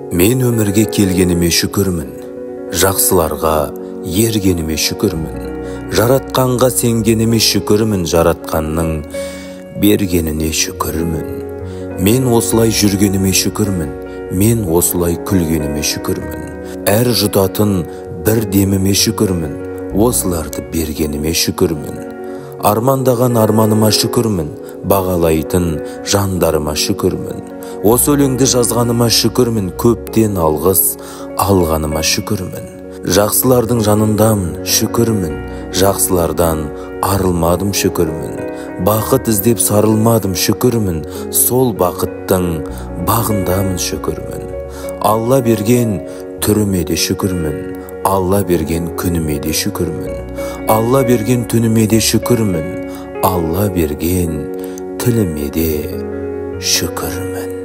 Мен өмірге келгеніме шүкірмін, жақсыларға ергеніме шүкірмін, жаратқанға сенгеніме шүкірмін, жаратқанның бергеніне шүкірмін. Мен осылай жүргеніме шүкірмін, мен осылай күлгеніме шүкірмін. Әр жұтатын бір деміме шүкірмін, осыларды бергеніме шүкірмін. Армандаған арманыма шүкірмін, бағалайтын жандарыма шүкірмін. Осы өлеңді жазғаныма шүкірмін, көптен алғыс алғаныма шүкірмін. Жақсылардың жанындамын, шүкірмін, жақсылардан арылмадым, шүкірмін. Бақыт іздеп сарылмадым, шүкірмін, сол бақыттың бағындамын, шүкірмін. Алла берген түріме де шүкірмін, Алла берген күніме де шүкірмін. Алла берген түніме де шүкірмін, Алла берген тіліме де шүкірмін.